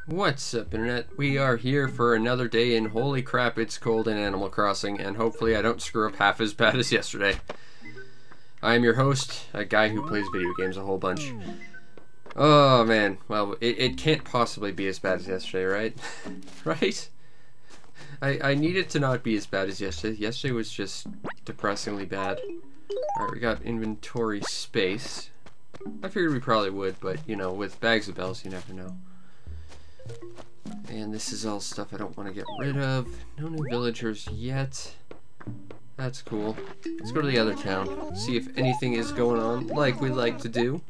What's up, Internet? We are here for another day in holy crap, it's cold in Animal Crossing, and hopefully I don't screw up half as bad as yesterday. I am your host, a guy who plays video games a whole bunch. Oh man, well, it can't possibly be as bad as yesterday, right? Right? I need it to not be as bad as yesterday. Yesterday was just depressingly bad. Alright, we got inventory space. I figured we probably would, but, you know, with bags of bells, you never know. And this is all stuff I don't want to get rid of. No new villagers yet. That's cool. Let's go to the other town. See if anything is going on like we like to do.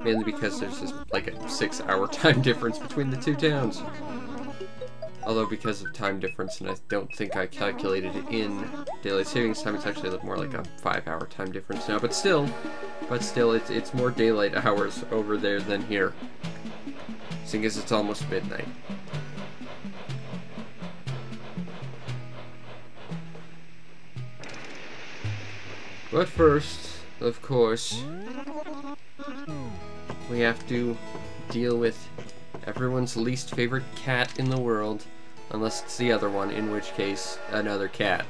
Mainly because there's just like a 6-hour time difference between the two towns. Although because of time difference, and I don't think I calculated it in daylight savings time, it's actually more like a 5-hour time difference now. But still, it's more daylight hours over there than here. Seeing as it's almost midnight. But first, of course, we have to deal with everyone's least favorite cat in the world, unless it's the other one, in which case, another cat.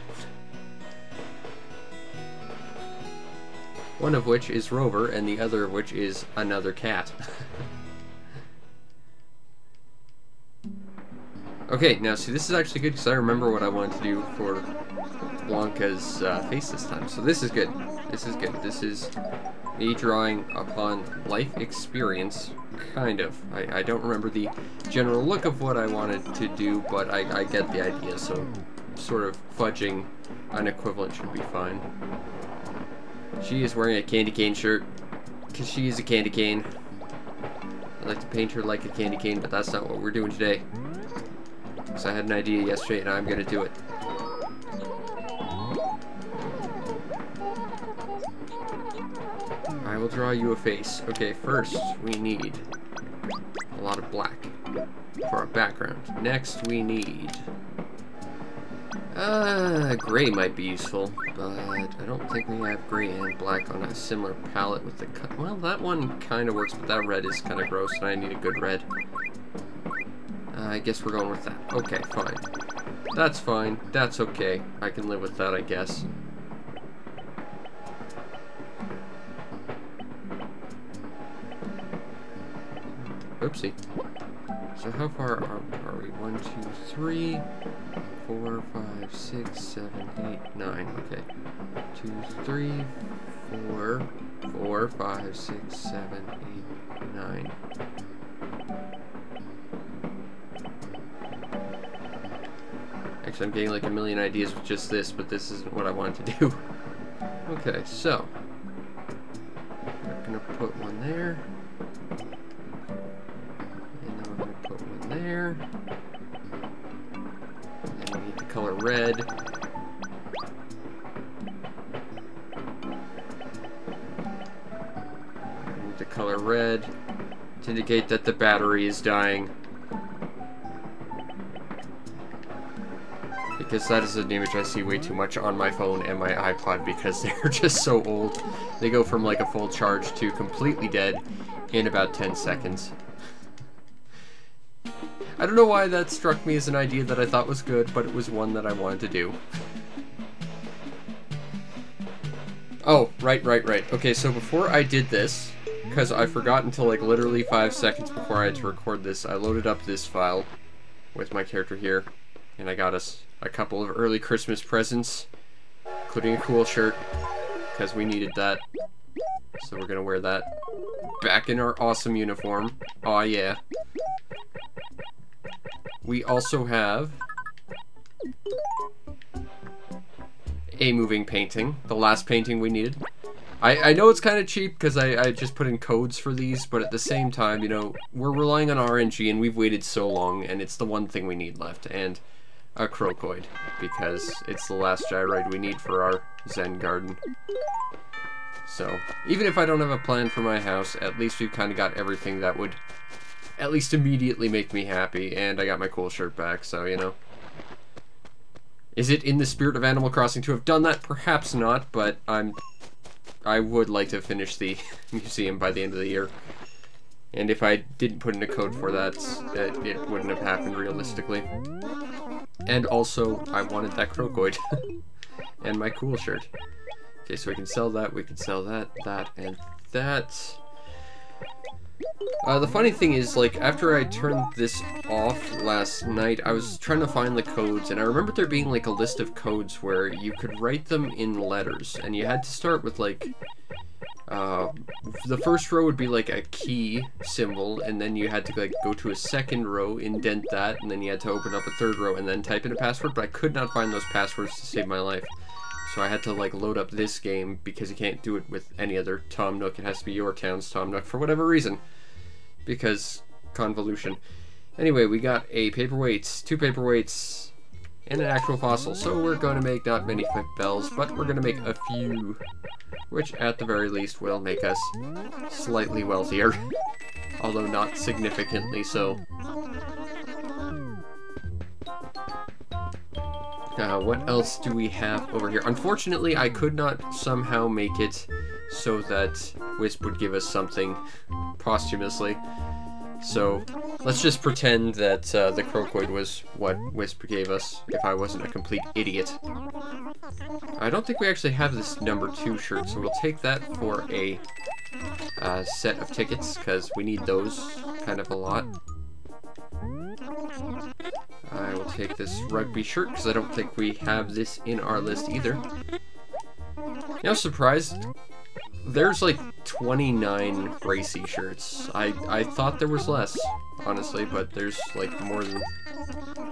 One of which is Rover, and the other of which is another cat. Okay, now see, this is actually good because I remember what I wanted to do for Blanca's face this time. So this is good. This is good. This is me drawing upon life experience, kind of. I don't remember the general look of what I wanted to do, but I get the idea, so sort of fudging an equivalent should be fine. She is wearing a candy cane shirt, because she is a candy cane. I'd like to paint her like a candy cane, but that's not what we're doing today. Because I had an idea yesterday, and I'm going to do it. I will draw you a face. Okay, first, we need a lot of black for our background. Next, we need... gray might be useful, but I don't think we have gray and black on a similar palette with the... Well, that one kind of works, but that red is kind of gross, and I need a good red. I guess we're going with that. Okay, fine. That's fine. That's okay. I can live with that, I guess. Oopsie. So how far are we? 1, 2, 3, 4, 5, 6, 7, 8, 9. Okay. 2, 3, 4, 4, 5, 6, 7, 8, 9. Actually, I'm getting like a million ideas with just this, but this isn't what I wanted to do. Okay, so we're gonna put one there, and then we're gonna put one there, and then we need the color red. We need the color red to indicate that the battery is dying. Because that is an image I see way too much on my phone and my iPod because they're just so old. They go from like a full charge to completely dead in about 10 seconds. I don't know why that struck me as an idea that I thought was good, but it was one that I wanted to do. Oh, right. Okay, so before I did this, because I forgot until like literally 5 seconds before I had to record this, I loaded up this file with my character here, and I got us a couple of early Christmas presents, including a cool shirt, because we needed that. So we're gonna wear that back in our awesome uniform. Aw, yeah. We also have a moving painting, the last painting we needed. I know it's kind of cheap because I just put in codes for these, but at the same time, you know, we're relying on RNG and we've waited so long, and it's the one thing we need left, and a crocoid, because it's the last gyroid we need for our Zen garden. So, even if I don't have a plan for my house, at least we've kind of got everything that would at least immediately make me happy, and I got my cool shirt back, so, you know. Is it in the spirit of Animal Crossing to have done that? Perhaps not, but I would like to finish the museum by the end of the year. And if I didn't put in a code for that, it wouldn't have happened realistically. And also, I wanted that crocoid. And my cool shirt. Okay, so we can sell that, we can sell that, that, and that. The funny thing is, like, after I turned this off last night, I was trying to find the codes, and I remember there being, like, a list of codes where you could write them in letters, and you had to start with, like, the first row would be, like, a key symbol, and then you had to, like, go to a second row, indent that, and then you had to open up a third row, and then type in a password, but I could not find those passwords to save my life. So I had to, like, load up this game, because you can't do it with any other Tom Nook. It has to be your town's Tom Nook, for whatever reason. Because convolution. Anyway, we got a paperweight, 2 paperweights, and an actual fossil. So we're going to make not many flip bells, but we're going to make a few, which at the very least will make us slightly wealthier. Although not significantly so. What else do we have over here? Unfortunately, I could not somehow make it so that Wisp would give us something posthumously. So let's just pretend that the crocoid was what Wisp gave us, if I wasn't a complete idiot. I don't think we actually have this number 2 shirt, so we'll take that for a set of tickets, because we need those kind of a lot. I will take this rugby shirt, because I don't think we have this in our list either. You know, surprised, there's like 29 racy shirts. I thought there was less, honestly, but there's like more than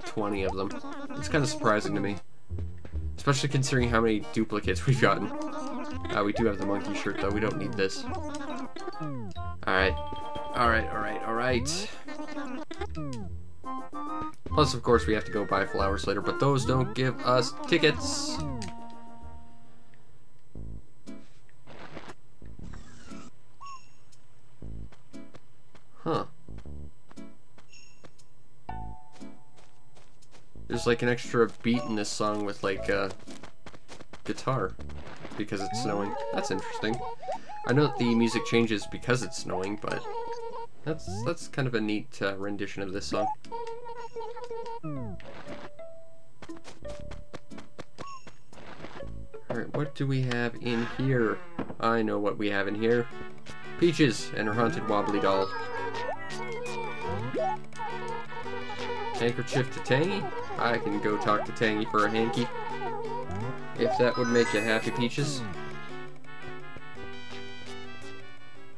20 of them. It's kind of surprising to me. Especially considering how many duplicates we've gotten. We do have the monkey shirt, though. We don't need this. Alright. Alright, alright, alright. Plus, of course, we have to go buy flowers later, but those don't give us tickets. Huh. There's like an extra beat in this song with like a guitar because it's snowing. That's interesting. I know that the music changes because it's snowing, but that's kind of a neat rendition of this song. Alright, what do we have in here? I know what we have in here. Peaches and her haunted wobbly doll. Handkerchief to Tangy. I can go talk to Tangy for a hanky. If that would make you happy, Peaches.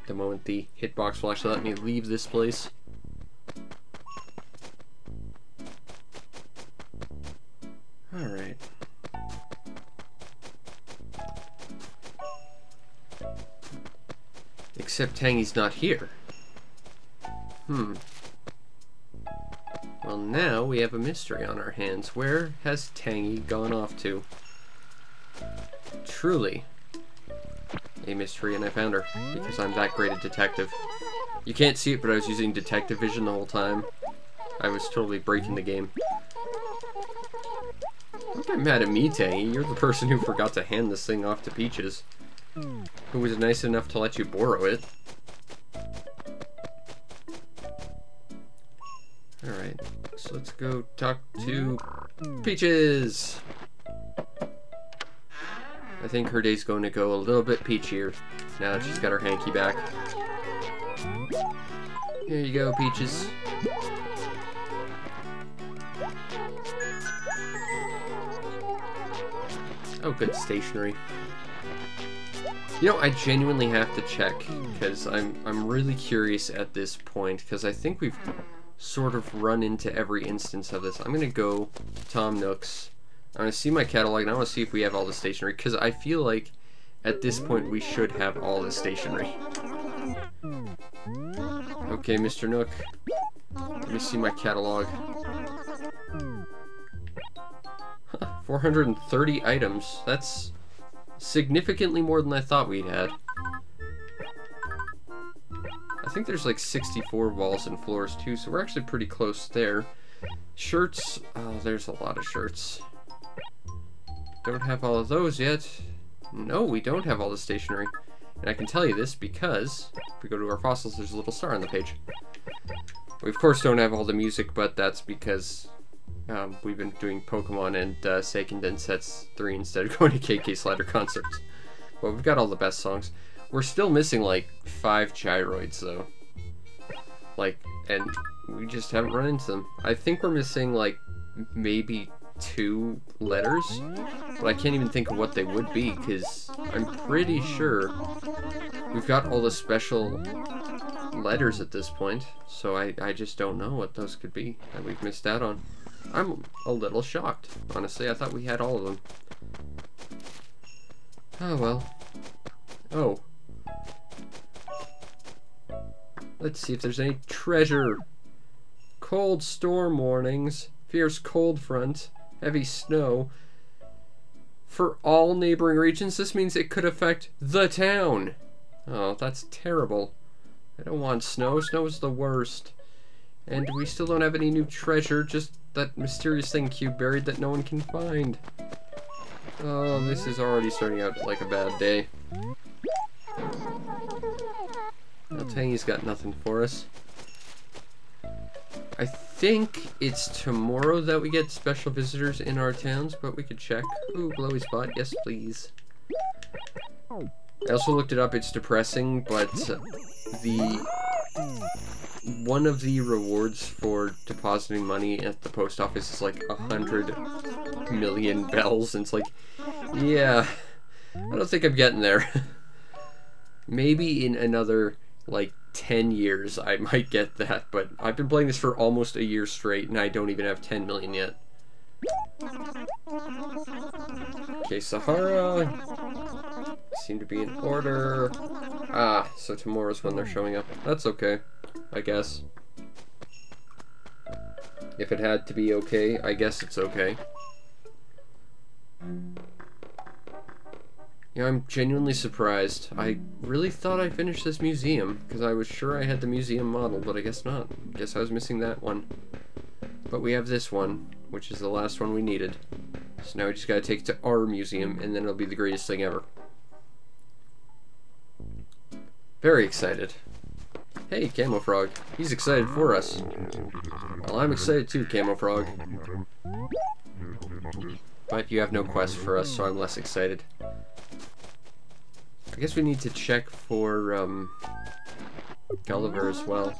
The moment the hitbox will actually let me leave this place. Alright. Except Tangy's not here. Well, now we have a mystery on our hands. Where has Tangy gone off to? Truly a mystery, and I found her because I'm that great a detective. You can't see it, but I was using detective vision the whole time. I was totally breaking the game. Don't get mad at me, Tangy. You're the person who forgot to hand this thing off to Peaches, who was nice enough to let you borrow it. Alright, so let's go talk to Peaches! I think her day's going to go a little bit peachier now that she's got her hanky back. Here you go, Peaches. Oh, good stationery. You know, I genuinely have to check, because I'm really curious at this point, because I think we've sort of run into every instance of this. I'm going to go to Tom Nook's. I'm going to see my catalog, and I want to see if we have all the stationery, because I feel like at this point we should have all the stationery. Okay, Mr. Nook. Let me see my catalog. 430 items. That's significantly more than I thought we'd had. I think there's like 64 walls and floors too, so we're actually pretty close there. Shirts. Oh, there's a lot of shirts. Don't have all of those yet. No, we don't have all the stationery. And I can tell you this because if we go to our fossils, there's a little star on the page. We, of course, don't have all the music, but that's because we've been doing Pokemon and Seiken Densetsu 3 instead of going to KK Slider concerts. But we've got all the best songs. We're still missing, like, 5 gyroids, though. Like, and we just haven't run into them. I think we're missing, like, maybe 2 letters, but I can't even think of what they would be, because I'm pretty sure we've got all the special letters at this point, so I just don't know what those could be that we've missed out on. I'm a little shocked, honestly. I thought we had all of them. Oh well. Oh. Let's see if there's any treasure. Cold storm warnings, fierce cold front, heavy snow. For all neighboring regions, this means it could affect the town. Oh, that's terrible. I don't want snow. Snow is the worst. And we still don't have any new treasure, just that mysterious thing Cube buried that no one can find. Oh, this is already starting out like a bad day. Well, Tangy's got nothing for us. I think it's tomorrow that we get special visitors in our towns, but we could check. Ooh, glowy spot. Yes, please. I also looked it up. It's depressing, but one of the rewards for depositing money at the post office is like 100 million bells, and it's like, yeah, I don't think I'm getting there. Maybe in another, like, 10 years I might get that, but I've been playing this for almost a year straight, and I don't even have 10 million yet. Okay, Sahara seem to be in order. Ah, so tomorrow's when they're showing up. That's okay, I guess. If it had to be okay, I guess it's okay. You know, I'm genuinely surprised. I really thought I finished this museum, because I was sure I had the museum model, but I guess not. Guess I was missing that one. But we have this one, which is the last one we needed. So now we just gotta take it to our museum, and then it'll be the greatest thing ever. Very excited. Hey, Camo Frog. He's excited for us. Well, I'm excited too, Camo Frog. But you have no quest for us, so I'm less excited. I guess we need to check for, Gulliver as well.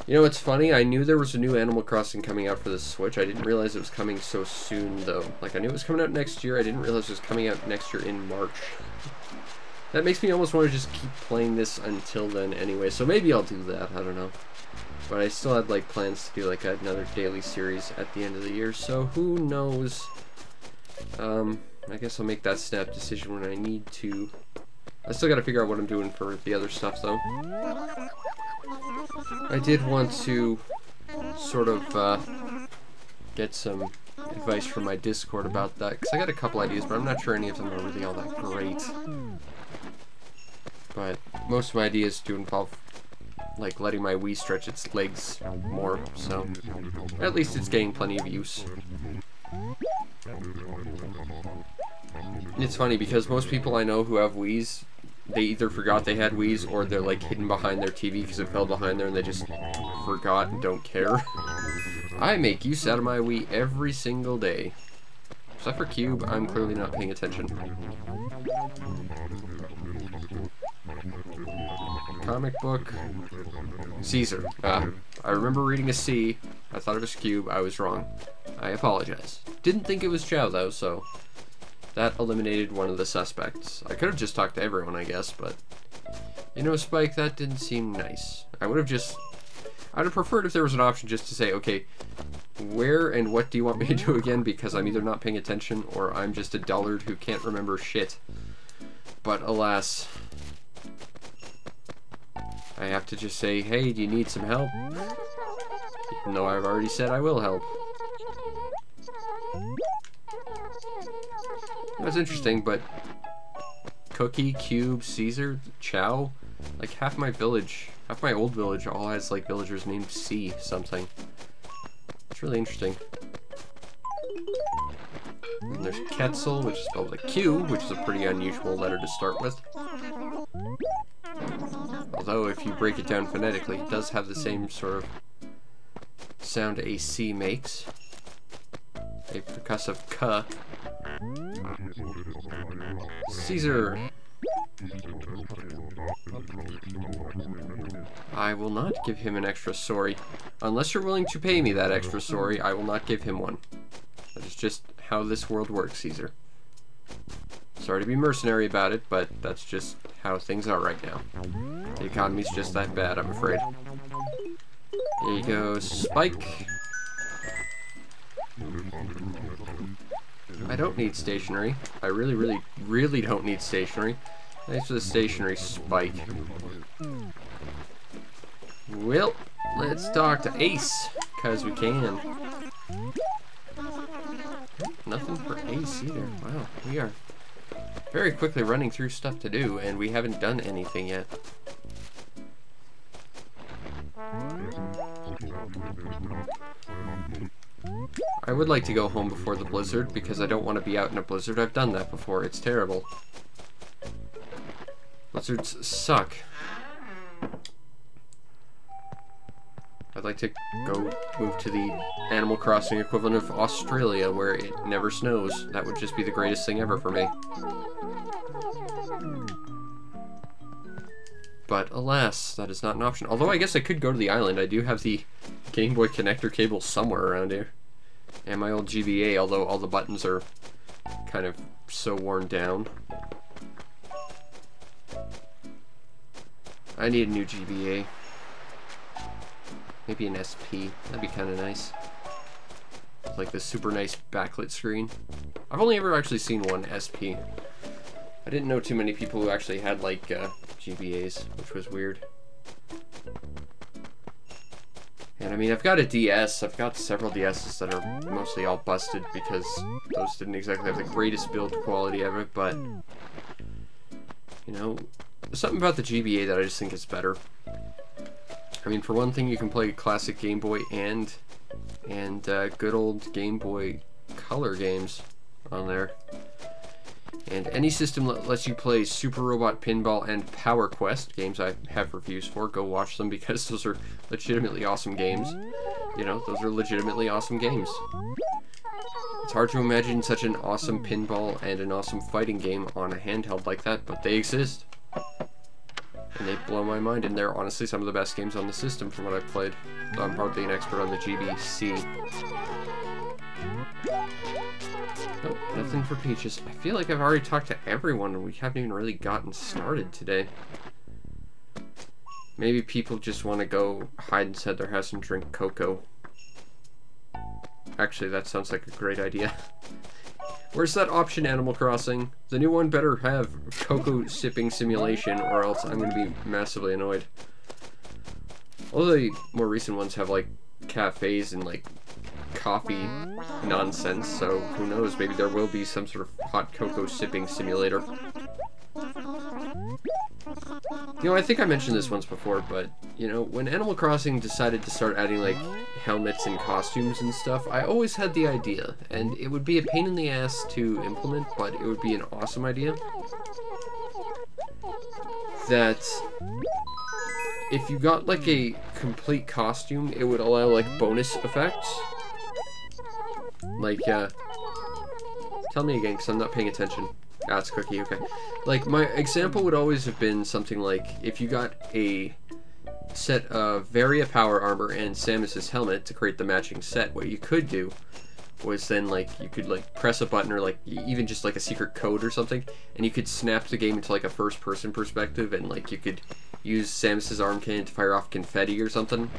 You know, it's funny, I knew there was a new Animal Crossing coming out for the Switch. I didn't realize it was coming so soon, though. Like, I knew it was coming out next year, I didn't realize it was coming out next year in March. That makes me almost want to just keep playing this until then anyway, so maybe I'll do that, I don't know. But I still had, like, plans to do, like, another daily series at the end of the year, so who knows. I guess I'll make that snap decision when I need to. I still gotta figure out what I'm doing for the other stuff, though. I did want to sort of get some advice from my Discord about that, because I got a couple ideas, but I'm not sure any of them are really all that great. But most of my ideas do involve, like, letting my Wii stretch its legs more, so at least it's getting plenty of use. It's funny, because most people I know who have Wiis, they either forgot they had Wiis, or they're, like, hidden behind their TV because it fell behind there and they just forgot and don't care. I make use out of my Wii every single day. Except for Cube, I'm clearly not paying attention. Comic book. Caesar. I remember reading a C. I thought it was Cube. I was wrong. I apologize. Didn't think it was Chow, though, so that eliminated one of the suspects. I could have just talked to everyone, I guess, but you know, Spike, that didn't seem nice. I'd have preferred if there was an option just to say, okay, where and what do you want me to do again, because I'm either not paying attention or I'm just a dullard who can't remember shit. But alas, I have to just say, hey, do you need some help? Even though I've already said I will help. That's interesting, but Cookie, Cube, Caesar, Chow, like half my village, half my old village all has like villagers named C something. It's really interesting. And there's Quetzal, which is spelled with a Q, which is a pretty unusual letter to start with. Although, if you break it down phonetically, it does have the same sort of sound a C makes. A percussive K. Caesar! I will not give him an extra sorry. Unless you're willing to pay me that extra sorry, I will not give him one. That is just how this world works, Caesar. Sorry to be mercenary about it, but that's just how things are right now. The economy's just that bad, I'm afraid. There you go, Spike. I don't need stationery. I really don't need stationery. Thanks for the stationery, Spike. Well, let's talk to Ace, because we can. Nothing for Ace either. Wow, we are very quickly running through stuff to do, and we haven't done anything yet. I would like to go home before the blizzard, because I don't want to be out in a blizzard. I've done that before. It's terrible. Blizzards suck. I'd like to go move to the Animal Crossing equivalent of Australia, where it never snows. That would just be the greatest thing ever for me. But alas, that is not an option. Although I guess I could go to the island. I do have the Game Boy connector cable somewhere around here. And my old GBA, although all the buttons are kind of so worn down. I need a new GBA. Maybe an SP. That'd be kind of nice. Like the super nice backlit screen. I've only ever actually seen one SP. I didn't know too many people who actually had like GBAs, which was weird. And I mean, I've got a DS. I've got several DSs that are mostly all busted because those didn't exactly have the greatest build quality ever, but you know, there's something about the GBA that I just think is better. I mean, for one thing, you can play classic Game Boy and good old Game Boy Color games on there. And any system that lets you play Super Robot Pinball and Power Quest, games I have reviews for, go watch them because those are legitimately awesome games. You know, those are legitimately awesome games. It's hard to imagine such an awesome pinball and an awesome fighting game on a handheld like that, but they exist. And they blow my mind, and they're honestly some of the best games on the system from what I've played. Though I'm hardly an expert on the GBC. Nope, nothing for Peaches. I feel like I've already talked to everyone, and we haven't even really gotten started today. Maybe people just want to go hide inside their house and drink cocoa. Actually, that sounds like a great idea. Where's that option, Animal Crossing? The new one better have cocoa sipping simulation, or else I'm going to be massively annoyed. All the more recent ones have, like, cafes and, like, coffee nonsense, so who knows, maybe there will be some sort of hot cocoa sipping simulator. You know, I think I mentioned this once before, but, you know, when Animal Crossing decided to start adding, like, helmets and costumes and stuff, I always had the idea, and it would be a pain in the ass to implement, but it would be an awesome idea, that if you got, like, a complete costume, it would allow, like, bonus effects. Like, tell me again, because I'm not paying attention. Ah, it's Cookie, okay. Like, my example would always have been something like, if you got a set of Varia power armor and Samus's helmet to create the matching set, what you could do was then, like, you could, like, press a button or, like, even just, like, a secret code or something, and you could snap the game into, like, a first-person perspective, and, like, you could use Samus's arm cannon to fire off confetti or something.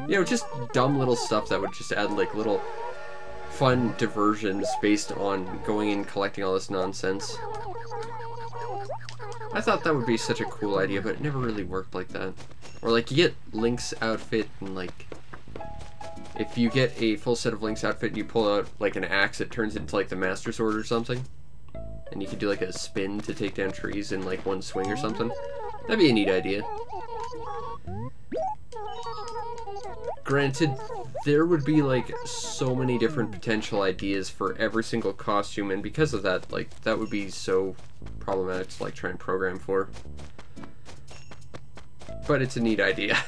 You know, just dumb little stuff that would just add, like, little fun diversions based on going and collecting all this nonsense. I thought that would be such a cool idea, but it never really worked like that. Or, like, you get Link's outfit, and, like, if you get a full set of Link's outfit and you pull out, like, an axe, it turns into, like, the Master Sword or something. And you could do, like, a spin to take down trees in, like, one swing or something. That'd be a neat idea. Granted, there would be like so many different potential ideas for every single costume, and because of that, like, that would be so problematic to like try and program for. But it's a neat idea.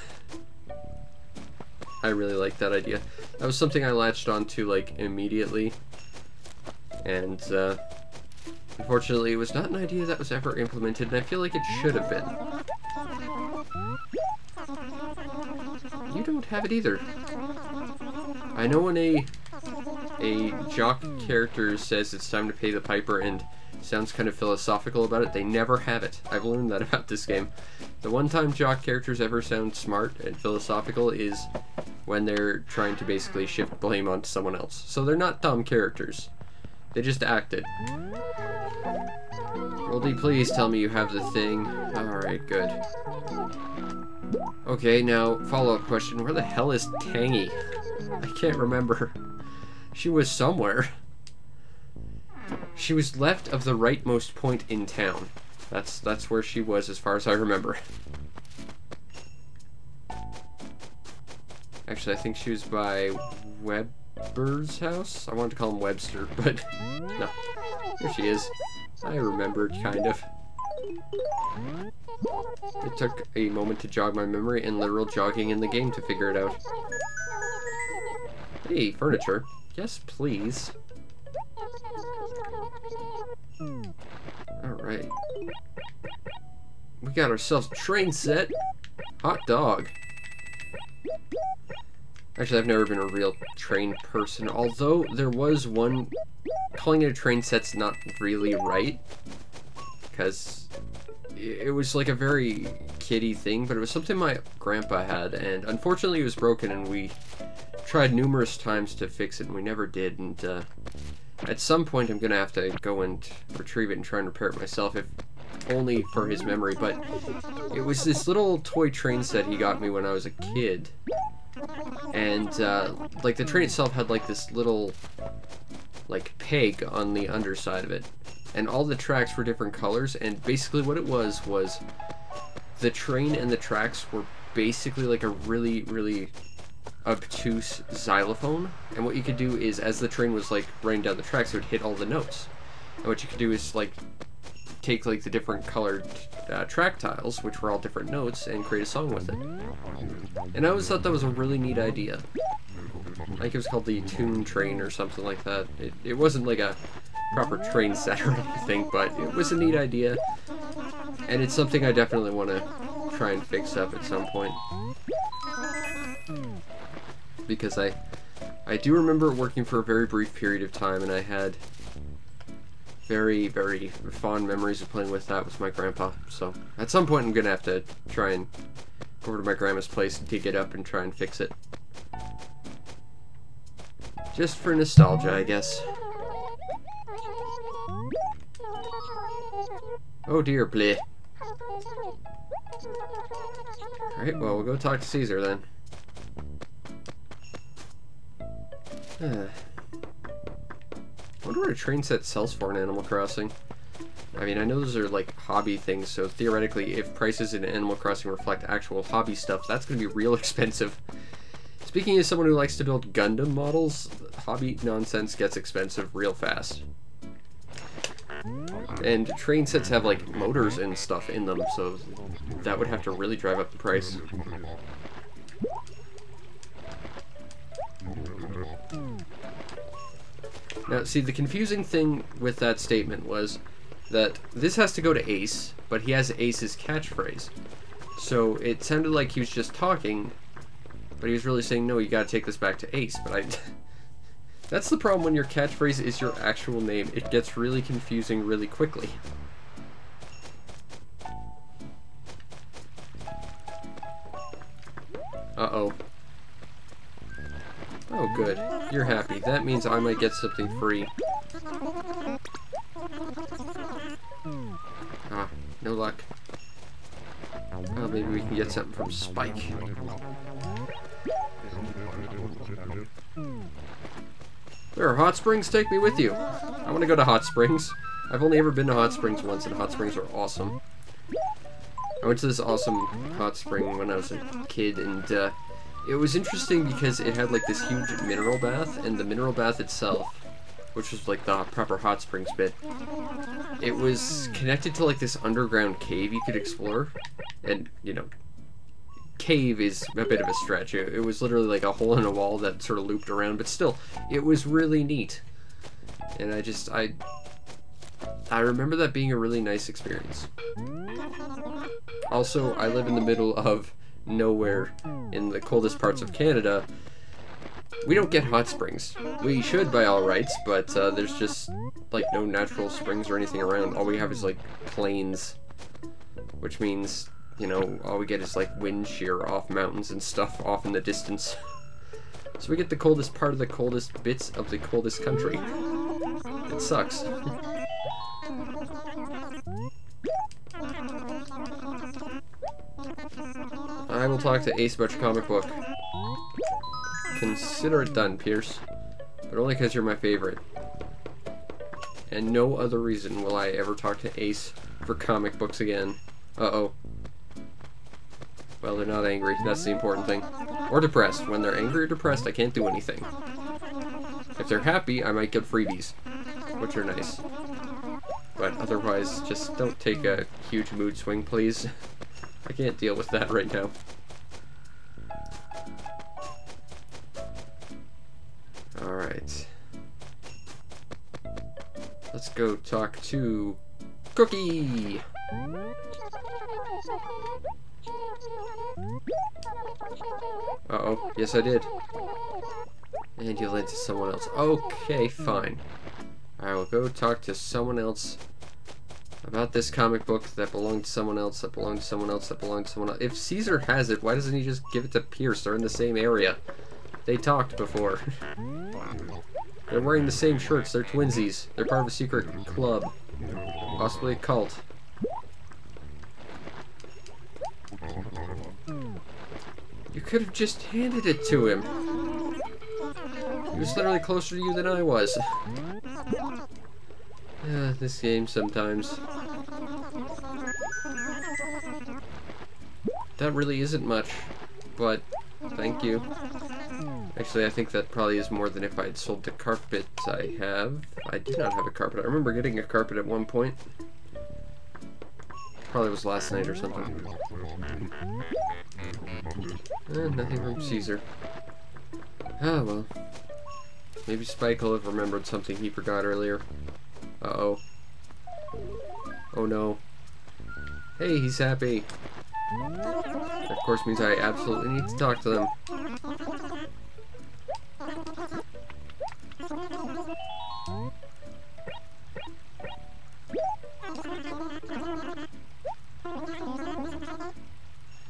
I really like that idea. That was something I latched onto like immediately, and unfortunately it was not an idea that was ever implemented, and I feel like it should have been. You don't have it either. I know when a jock character says it's time to pay the piper and sounds kind of philosophical about it, they never have it. I've learned that about this game. The one time jock characters ever sound smart and philosophical is when they're trying to basically shift blame onto someone else. So they're not dumb characters. They just acted. Goldie, please tell me you have the thing. Alright, good. Okay, now, follow-up question. Where the hell is Tangy? I can't remember. She was somewhere. She was left of the rightmost point in town. That's where she was as far as I remember. Actually, I think she was by Webber's house? I wanted to call him Webster, but no. There she is. I remembered, kind of. It took a moment to jog my memory and literal jogging in the game to figure it out. Hey, furniture. Yes, please. Alright. We got ourselves a train set. Hot dog. Actually, I've never been a real train person, although there was one... Calling it a train set's not really right, because it was like a very kiddie thing, but it was something my grandpa had, and unfortunately it was broken, and we tried numerous times to fix it, and we never did, and at some point I'm gonna have to go and retrieve it and try and repair it myself, if only for his memory. But it was this little toy train set he got me when I was a kid, and like the train itself had like this little like peg on the underside of it, and all the tracks were different colors, and basically what it was the train and the tracks were basically like a really obtuse xylophone, and what you could do is, as the train was like running down the tracks, it would hit all the notes, and what you could do is like take like the different colored track tiles, which were all different notes, and create a song with it. And I always thought that was a really neat idea. I think it was called the Tune Train or something like that. It wasn't like a proper train set or anything, but it was a neat idea, and it's something I definitely want to try and fix up at some point, because I do remember working for a very brief period of time, and I had very fond memories of playing with that with my grandpa. So at some point I'm gonna have to try and go over to my grandma's place, dig it up, and try and fix it. Just for nostalgia, I guess. Oh dear, bleh. Alright, well, we'll go talk to Caesar then. I wonder what a train set sells for in Animal Crossing. I mean, I know those are like hobby things, so theoretically, if prices in Animal Crossing reflect actual hobby stuff, that's going to be real expensive. Speaking as someone who likes to build Gundam models, hobby nonsense gets expensive real fast. And train sets have like motors and stuff in them, so that would have to really drive up the price. Now, see, the confusing thing with that statement was that this has to go to Ace, but he has Ace's catchphrase. So it sounded like he was just talking, but he was really saying, no, you gotta take this back to Ace. But that's the problem when your catchphrase is your actual name. It gets really confusing really quickly. Uh-oh. Oh, good. You're happy. That means I might get something free. Ah, no luck. Oh, maybe we can get something from Spike. Where are Hot Springs? Take me with you. I want to go to Hot Springs. I've only ever been to Hot Springs once, and Hot Springs are awesome. I went to this awesome hot spring when I was a kid, and It was interesting because it had like this huge mineral bath, and the mineral bath itself, which was like the proper hot springs bit, it was connected to like this underground cave you could explore. And, you know, cave is a bit of a stretch. It was literally like a hole in a wall that sort of looped around, but still, it was really neat. And I remember that being a really nice experience. Also, I live in the middle of nowhere in the coldest parts of Canada. We don't get hot springs. We should by all rights, but there's just like no natural springs or anything around. All we have is like plains, which means, you know, all we get is like wind shear off mountains and stuff off in the distance. So we get the coldest part of the coldest bits of the coldest country. It sucks. I will talk to Ace about your comic book. Consider it done, Pierce. But only because you're my favorite. And no other reason will I ever talk to Ace for comic books again. Uh-oh. Well, they're not angry. That's the important thing. Or depressed. When they're angry or depressed, I can't do anything. If they're happy, I might get freebies, which are nice. But otherwise, just don't take a huge mood swing, please. I can't deal with that right now. Alright. Let's go talk to Cookie! Uh-oh. Yes, I did. And you led to someone else. Okay, fine. I will go talk to someone else about this comic book that belonged to someone else, that belonged to someone else, that belonged to someone else. If Caesar has it, why doesn't he just give it to Pierce? They're in the same area. They talked before. They're wearing the same shirts. They're twinsies. They're part of a secret club. Possibly a cult. You could have just handed it to him. He was literally closer to you than I was. This game sometimes. That really isn't much, but thank you. Actually, I think that probably is more than if I had sold the carpet I have. I do not have a carpet. I remember getting a carpet at one point. Probably was last night or something. Nothing from Caesar. Ah, well. Maybe Spike will have remembered something he forgot earlier. Uh-oh. Oh no. Hey, he's happy. That of course means I absolutely need to talk to them.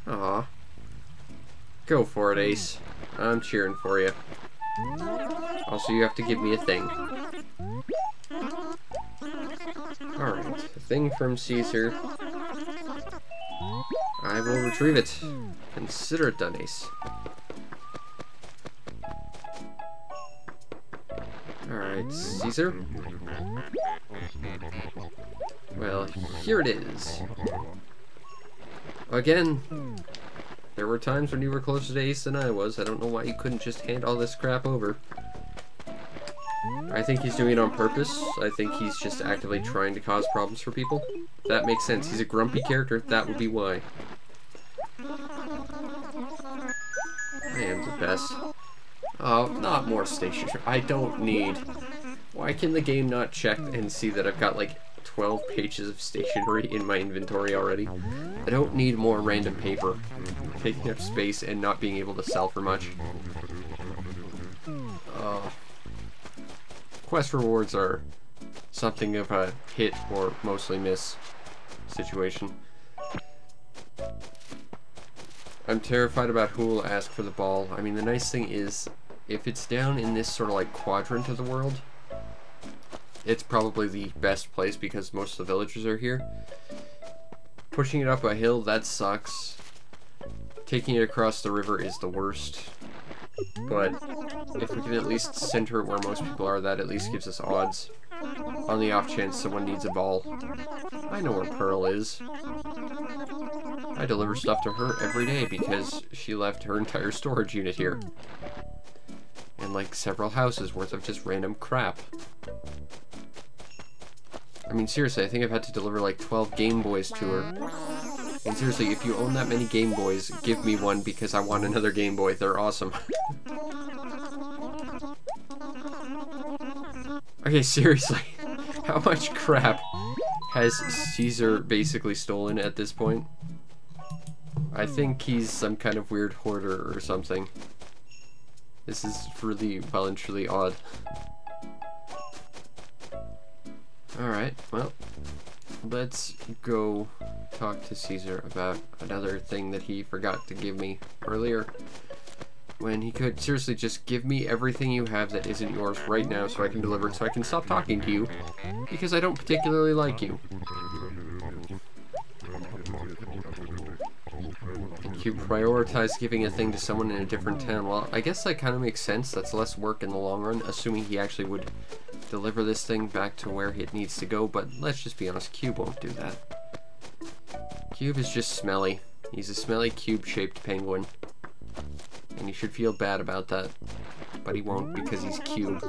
Aw. Go for it, Ace. I'm cheering for you. Also, you have to give me a thing. Alright, a thing from Caesar. I will retrieve it. Consider it done, Ace. Alright, Caesar. Well, here it is. Again, there were times when you were closer to Ace than I was. I don't know why you couldn't just hand all this crap over. I think he's doing it on purpose. I think he's just actively trying to cause problems for people. That makes sense. He's a grumpy character. That would be why. I am the best. Oh, not more stationery. I don't need... Why can the game not check and see that I've got like 12 pages of stationery in my inventory already? I don't need more random paper taking up space and not being able to sell for much. Quest rewards are something of a hit or mostly miss situation. I'm terrified about who will ask for the ball. I mean, the nice thing is, if it's down in this sort of like quadrant of the world, it's probably the best place because most of the villagers are here. Pushing it up a hill, that sucks. Taking it across the river is the worst. But if we can at least center it where most people are, that at least gives us odds. On the off chance someone needs a ball. I know where Pearl is. I deliver stuff to her every day because she left her entire storage unit here. And like several houses worth of just random crap. I mean, seriously, I think I've had to deliver like 12 Game Boys to her. And seriously, if you own that many Game Boys, give me one because I want another Game Boy. They're awesome. Okay, seriously. How much crap has Caesar basically stolen at this point? I think he's some kind of weird hoarder or something. This is really, well and truly odd. Alright, well, let's go talk to Caesar about another thing that he forgot to give me earlier. When he could seriously just give me everything you have that isn't yours right now so I can deliver it, so I can stop talking to you, because I don't particularly like you. And you prioritize giving a thing to someone in a different town. Well, I guess that kind of makes sense. That's less work in the long run, assuming he actually would deliver this thing back to where it needs to go, but let's just be honest, Cube won't do that. Cube is just smelly. He's a smelly cube-shaped penguin. And you should feel bad about that. But he won't because he's Cube.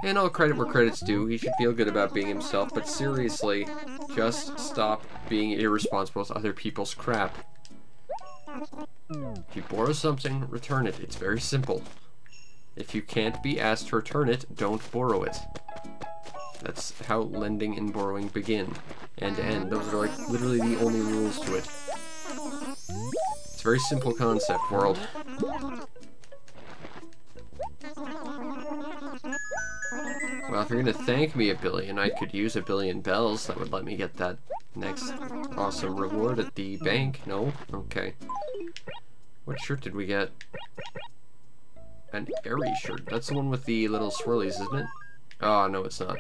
And all credit where credit's due, he should feel good about being himself, but seriously, just stop being irresponsible with other people's crap. If you borrow something, return it. It's very simple. If you can't be asked to return it, don't borrow it. That's how lending and borrowing begin and end. Those are like literally the only rules to it. It's a very simple concept, world. Well, if you're gonna thank me $1 billion, I could use $1 billion bells. That would let me get that next awesome reward at the bank. No? Okay. What shirt did we get? An airy shirt. That's the one with the little swirlies, isn't it? Oh, no, it's not.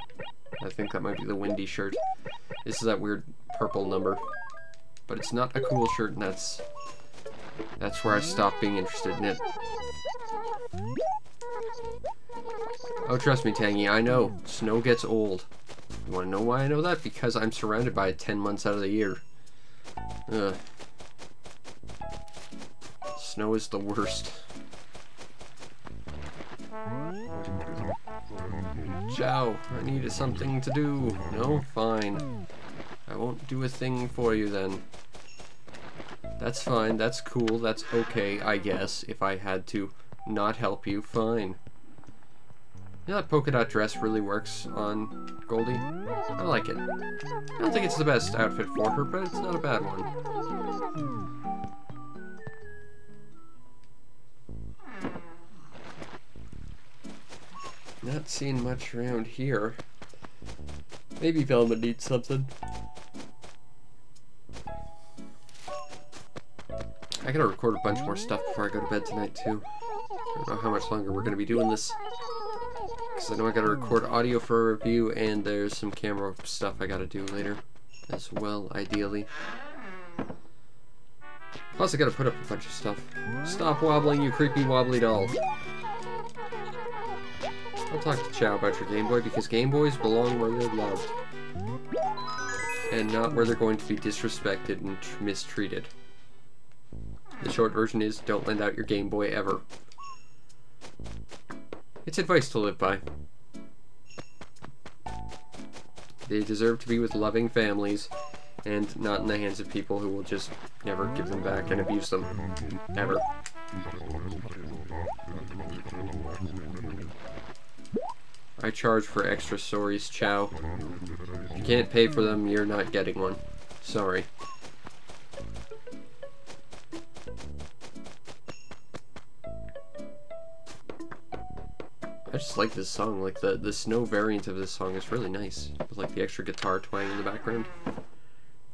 I think that might be the windy shirt. This is that weird purple number. But it's not a cool shirt, and that's where I stopped being interested in it. Oh, trust me, Tangy, I know. Snow gets old. You want to know why I know that? Because I'm surrounded by it 10 months out of the year. Ugh. Snow is the worst. Ciao, I need something to do. No? Fine. I won't do a thing for you then. That's fine, that's cool, that's okay, I guess. If I had to not help you, fine. You know, that polka dot dress really works on Goldie. I like it. I don't think it's the best outfit for her, but it's not a bad one. Not seeing much around here. Maybe Velma needs something. I gotta record a bunch more stuff before I go to bed tonight, too. I don't know how much longer we're gonna be doing this. Because I know I gotta record audio for a review, and there's some camera stuff I gotta do later as well, ideally. Plus, I gotta put up a bunch of stuff. Stop wobbling, you creepy wobbly doll. I'll talk to Chow about your Game Boy, because Game Boys belong where they're loved. And not where they're going to be disrespected and mistreated. The short version is, don't lend out your Game Boy ever. It's advice to live by. They deserve to be with loving families, and not in the hands of people who will just never give them back and abuse them. Ever. I charge for extra stories, Chow. If you can't pay for them, you're not getting one. Sorry. I just like this song. Like the snow variant of this song is really nice. With like the extra guitar twang in the background.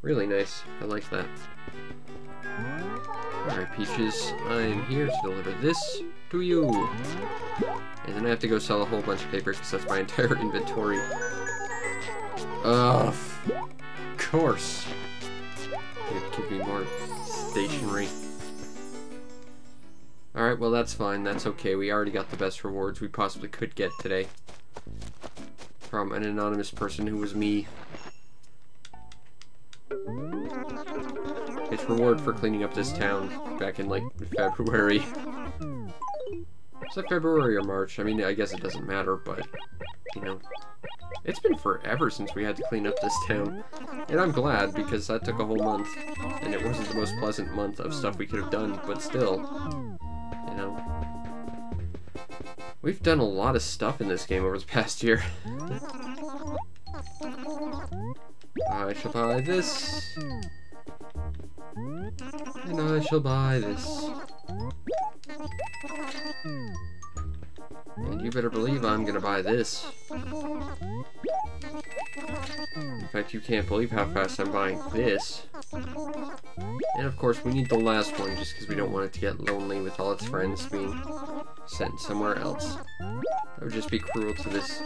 Really nice. I like that. Alright, Peaches, I'm here to deliver this to you. And then I have to go sell a whole bunch of paper because that's my entire inventory. Of course. Give me more stationery. Alright, well that's fine, that's okay. We already got the best rewards we possibly could get today. From an anonymous person who was me. It's reward for cleaning up this town back in, like, February. Is that February or March? I mean, I guess it doesn't matter, but, you know. It's been forever since we had to clean up this town. And I'm glad, because that took a whole month. And it wasn't the most pleasant month of stuff we could have done, but still, you know. We've done a lot of stuff in this game over the past year. I shall buy this. And I shall buy this. And you better believe I'm gonna buy this. In fact, you can't believe how fast I'm buying this. And of course, we need the last one just because we don't want it to get lonely with all its friends being sent somewhere else. That would just be cruel to this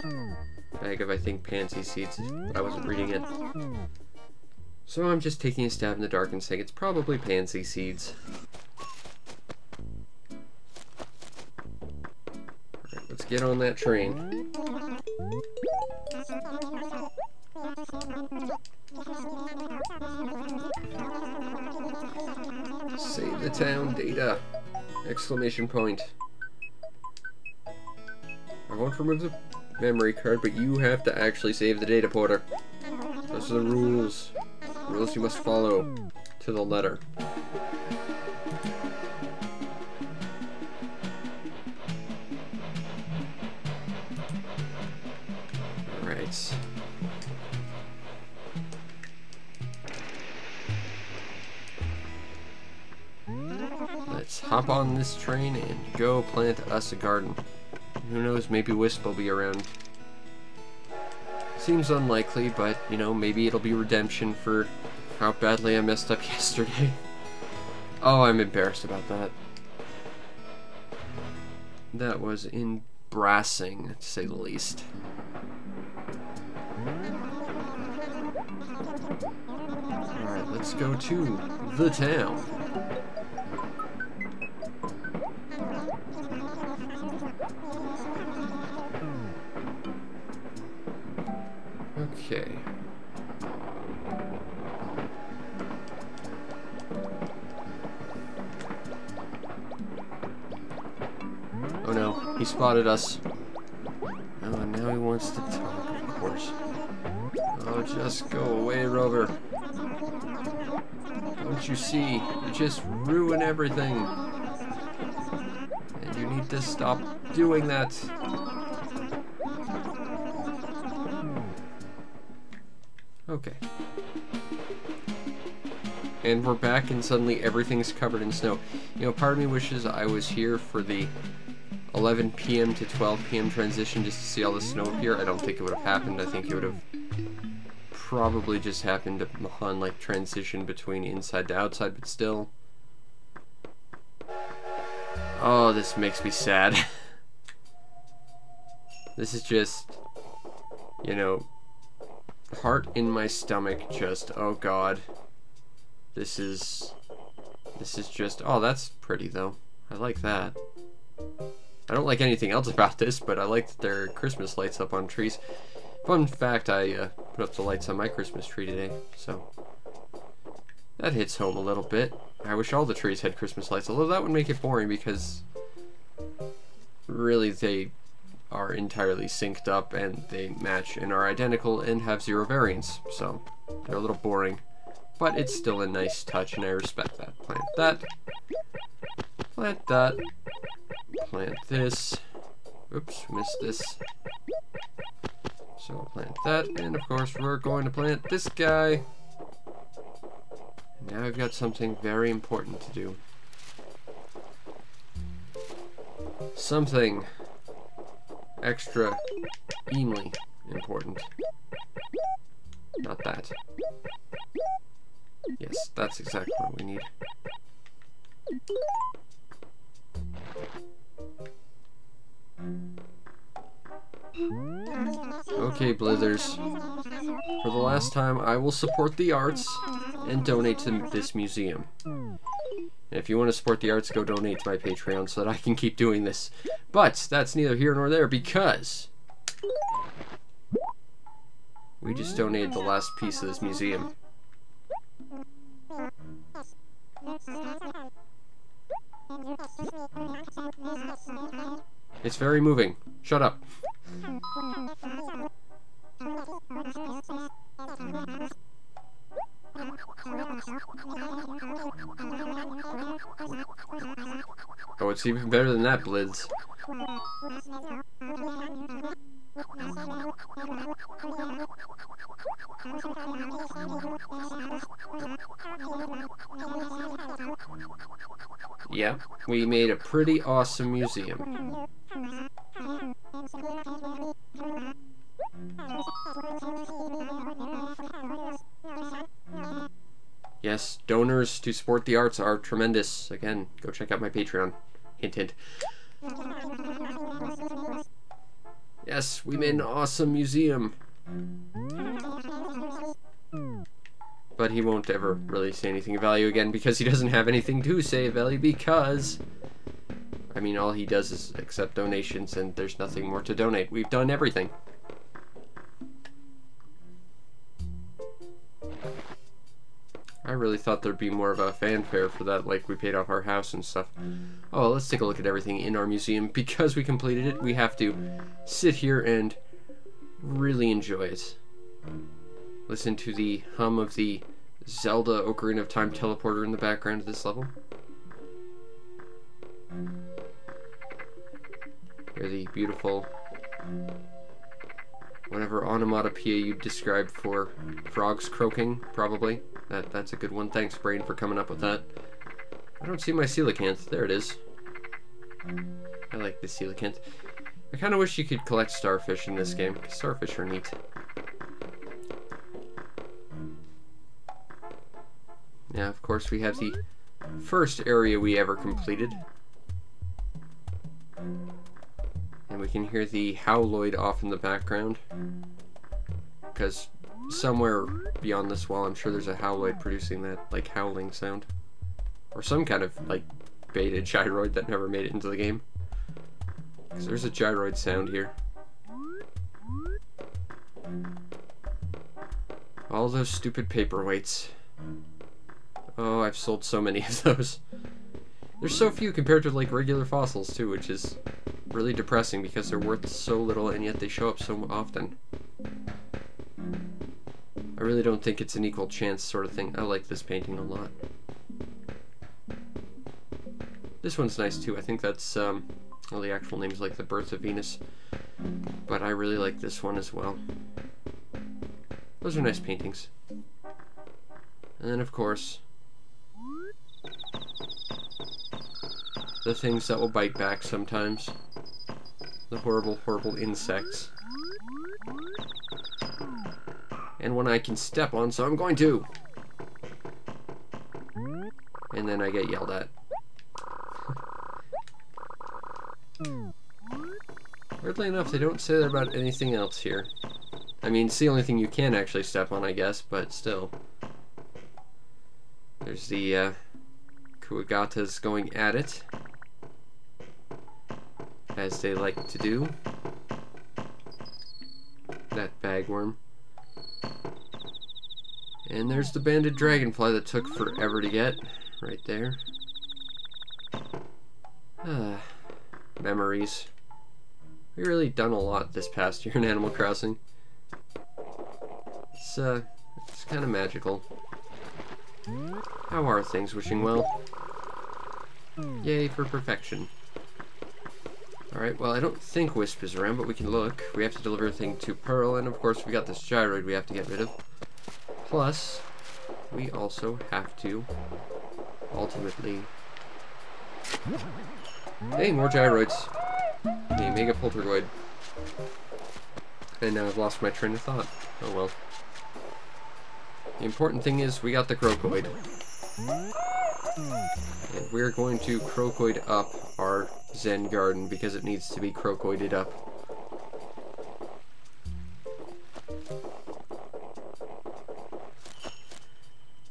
bag of, I think, pansy seeds, but I wasn't reading it. So I'm just taking a stab in the dark and saying it's probably pansy seeds. Alright, let's get on that train. Save the town data! Exclamation point. I won't remove the memory card, but you have to actually save the data, Porter. Those are the rules. Rules you must follow to the letter. Alright. Let's hop on this train and go plant us a garden. Who knows, maybe Wisp will be around. Seems unlikely, but, you know, maybe it'll be redemption for how badly I messed up yesterday. Oh, I'm embarrassed about that. That was embarrassing, to say the least. Alright, let's go to the town. Okay. Oh no, he spotted us. Oh, and now he wants to talk, of course. Oh, just go away, Rover. Don't you see? You just ruin everything. And you need to stop doing that. Okay. And we're back and suddenly everything's covered in snow. You know, part of me wishes I was here for the 11 p.m. to 12 p.m. transition just to see all the snow appear. I don't think it would have happened. I think it would have probably just happened upon, like, transition between inside to outside, but still. Oh, this makes me sad. This is just, you know, heart in my stomach, just, oh god. This is just, oh, that's pretty though. I like that. I don't like anything else about this, but I like that there are Christmas lights up on trees. Fun fact, I put up the lights on my Christmas tree today, so that hits home a little bit. I wish all the trees had Christmas lights, although that would make it boring because really they are entirely synced up and they match and are identical and have zero variance, so they're a little boring, but it's still a nice touch and I respect that. Plant that, plant that, plant this, oops, missed this, so I'll plant that, and of course we're going to plant this guy. And now I've got something very important to do. Something extra keenly important. Not that. Yes, that's exactly what we need. Okay, Blithers. For the last time, I will support the arts and donate to this museum. And if you want to support the arts, go donate to my Patreon so that I can keep doing this. But that's neither here nor there because we just donated the last piece of this museum. It's very moving. Shut up. Oh, it's even better than that, Blizz. Yeah, we made a pretty awesome museum. Yes, donors to support the arts are tremendous. Again, go check out my Patreon. Hint, hint. Yes, we made an awesome museum. But he won't ever really say anything of value again because he doesn't have anything to say of value because... I mean, all he does is accept donations and there's nothing more to donate. We've done everything. I really thought there'd be more of a fanfare for that, like we paid off our house and stuff. Oh, let's take a look at everything in our museum. Because we completed it, we have to sit here and really enjoy it. Listen to the hum of the Zelda Ocarina of Time teleporter in the background of this level. Hear the beautiful, whatever onomatopoeia you described for frogs croaking, probably. That's a good one. Thanks, Brain, for coming up with that. I don't see my coelacanth. There it is. I like the coelacanth. I kind of wish you could collect starfish in this game, because starfish are neat. Now, of course, we have the first area we ever completed. And we can hear the howloid off in the background. Because somewhere beyond this wall, I'm sure there's a howloid producing that, like, howling sound. Or some kind of, like, beta gyroid that never made it into the game. Because there's a gyroid sound here. All those stupid paperweights. Oh, I've sold so many of those. There's so few compared to, like, regular fossils, too, which is really depressing because they're worth so little and yet they show up so often. I really don't think it's an equal chance sort of thing. I like this painting a lot. This one's nice, too. I think that's, well, the actual name's like The Birth of Venus. But I really like this one as well. Those are nice paintings. And then, of course, the things that will bite back sometimes. The horrible, horrible insects. And one I can step on, so I'm going to! And then I get yelled at. Weirdly enough, they don't say that about anything else here. I mean, it's the only thing you can actually step on, I guess, but still. There's the, Kuagatas going at it. As they like to do. That bagworm. And there's the banded dragonfly that took forever to get. Right there. Memories. We've really done a lot this past year in Animal Crossing. It's kind of magical. How are things? Wishing well? Yay for perfection. Alright, well, I don't think Wisp is around, but we can look. We have to deliver a thing to Pearl, and of course we got this gyroid we have to get rid of. Plus, we also have to ultimately... Hey, more gyroids. Hey, Mega Poltergoid. And now I've lost my train of thought. Oh well. The important thing is we got the Crocoid. And we're going to Crocoid up our Zen garden because it needs to be Crocoided up.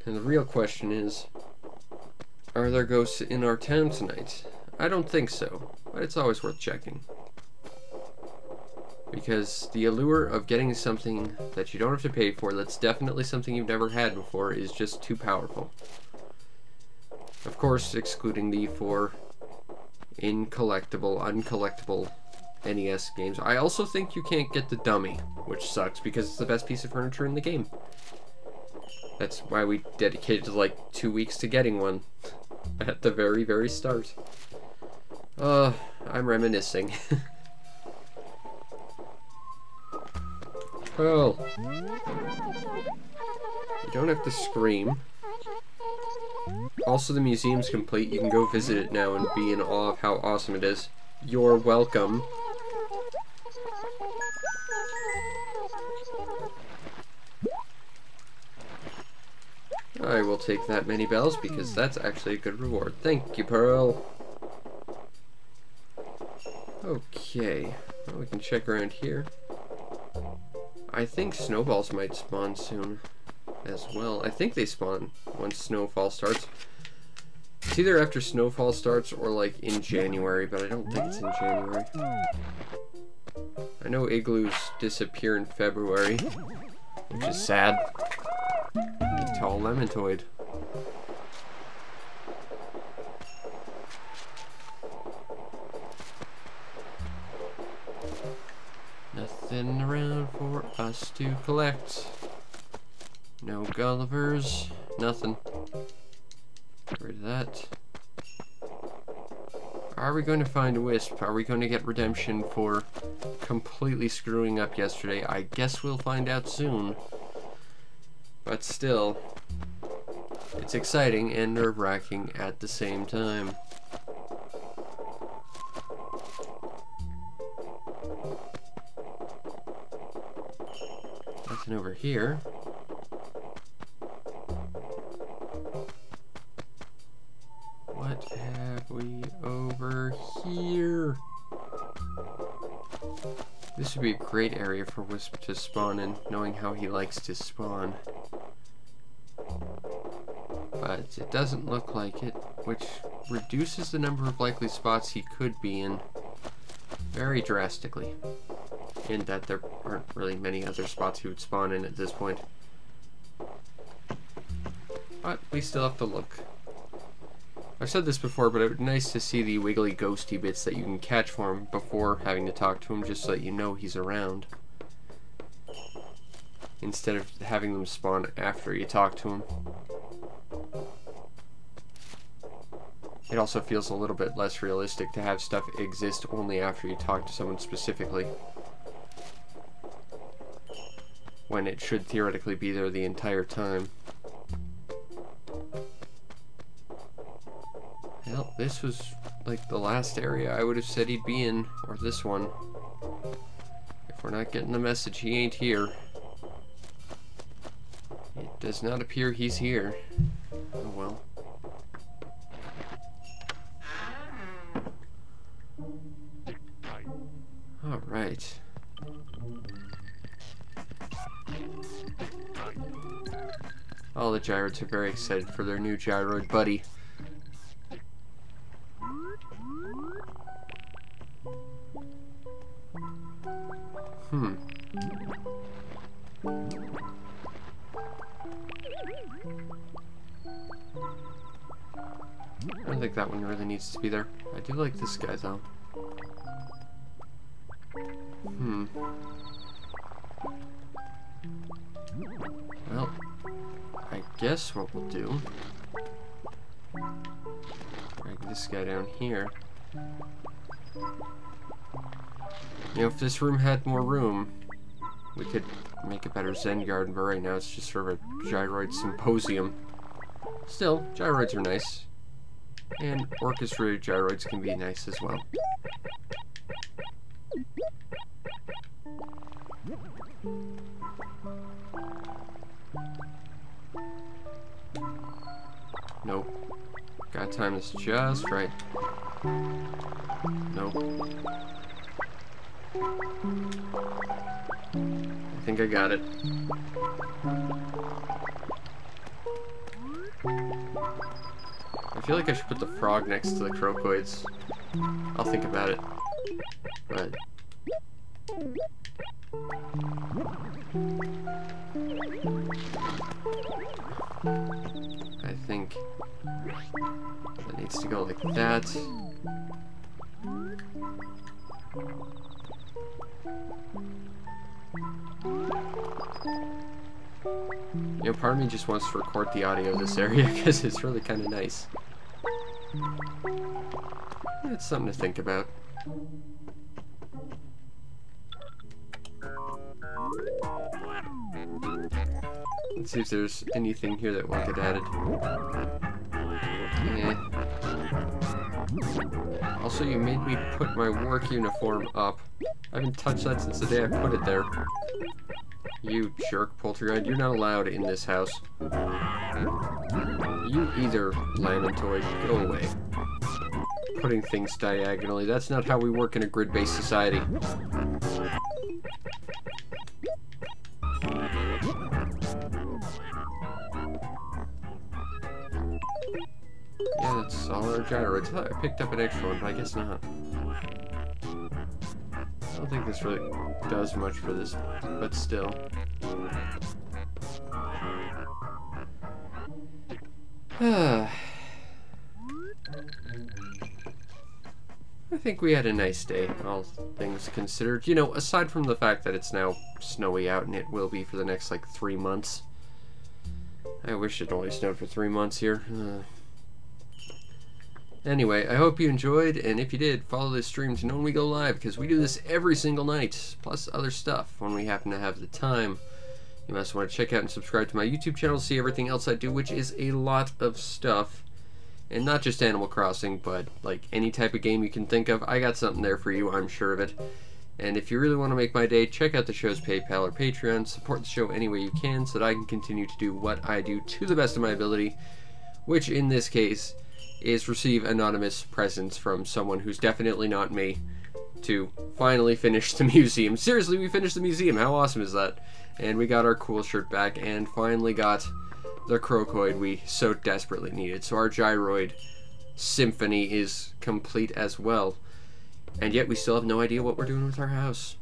And the real question is, are there ghosts in our town tonight? I don't think so, but it's always worth checking. Because the allure of getting something that you don't have to pay for, that's definitely something you've never had before, is just too powerful. Of course, excluding the 4 uncollectible NES games. I also think you can't get the dummy, which sucks because it's the best piece of furniture in the game. That's why we dedicated like 2 weeks to getting one at the very, very start. I'm reminiscing. Well, you don't have to scream. Also, the museum's complete. You can go visit it now and be in awe of how awesome it is. You're welcome. I will take that many bells because that's actually a good reward. Thank you, Pearl. Okay, well, we can check around here. I think snowballs might spawn soon as well. I think they spawn once snowfall starts. It's either after snowfall starts or like in January, but I don't think it's in January. I know igloos disappear in February, which is sad. A tall lemontoid. Nothing around for us to collect. No Gullivers. Nothing. Get rid of that. Are we going to find a Wisp? Are we going to get redemption for completely screwing up yesterday? I guess we'll find out soon. But still, it's exciting and nerve-wracking at the same time. Nothing over here. What have we over here? This would be a great area for Wisp to spawn in, knowing how he likes to spawn. But it doesn't look like it, which reduces the number of likely spots he could be in very drastically. In that there aren't really many other spots he would spawn in at this point. But we still have to look. I've said this before, but it would be nice to see the wiggly ghosty bits that you can catch for him before having to talk to him, just so that you know he's around. Instead of having them spawn after you talk to him. It also feels a little bit less realistic to have stuff exist only after you talk to someone specifically, when it should theoretically be there the entire time. Well, this was like the last area I would have said he'd be in, or this one. If we're not getting the message, he ain't here. It does not appear he's here. Oh well. Alright. All the gyroids are very excited for their new gyroid buddy. I don't think that one really needs to be there. I do like this guy though. Well, I guess what we'll do, drag this guy down here. You know, if this room had more room, we could make a better Zen garden, but right now it's just sort of a gyroid symposium. Still, gyroids are nice. And orchestrated gyroids can be nice as well. Nope. Gotta time this just right. Nope. I think I got it. I feel like I should put the frog next to the crocoids. I'll think about it. But I think needs to go like that. You know, part of me just wants to record the audio of this area because it's really kind of nice. It's something to think about. Let's see if there's anything here that won't get added. Yeah. Also, you made me put my work uniform up. I haven't touched that since the day I put it there. You jerk, Poltergeist. You're not allowed in this house. You either, Lamantoid, go away. Putting things diagonally. That's not how we work in a grid-based society. Yeah, that's all our gyroids. I thought I picked up an extra one, but I guess not. I don't think this really does much for this, but still. I think we had a nice day, all things considered. You know, aside from the fact that it's now snowy out, and it will be for the next, like, 3 months. I wish it only snowed for 3 months here. Anyway, I hope you enjoyed, and if you did, follow this stream to know when we go live, because we do this every single night, plus other stuff when we happen to have the time. You must want to check out and subscribe to my YouTube channel to see everything else I do, which is a lot of stuff. And not just Animal Crossing, but like any type of game you can think of. I got something there for you, I'm sure of it. And if you really want to make my day, check out the show's PayPal or Patreon. Support the show any way you can so that I can continue to do what I do to the best of my ability, which in this case is receive anonymous presents from someone who's definitely not me to finally finish the museum. Seriously, we finished the museum. How awesome is that? And we got our cool shirt back and finally got the crocoid we so desperately needed. So our gyroid symphony is complete as well. And yet we still have no idea what we're doing with our house.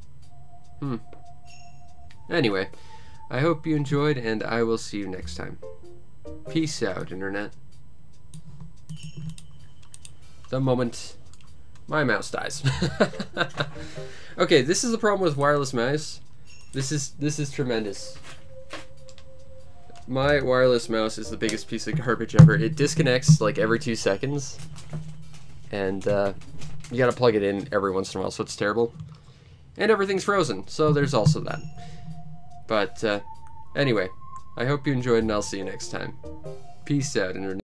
Anyway, I hope you enjoyed, and I will see you next time. Peace out, Internet. The moment my mouse dies. Okay, this is the problem with wireless mouse. This is tremendous. My wireless mouse is the biggest piece of garbage ever. It disconnects like every 2 seconds, and you gotta plug it in every once in a while, so it's terrible. And everything's frozen, so there's also that. But anyway, I hope you enjoyed, and I'll see you next time. Peace out, Internet.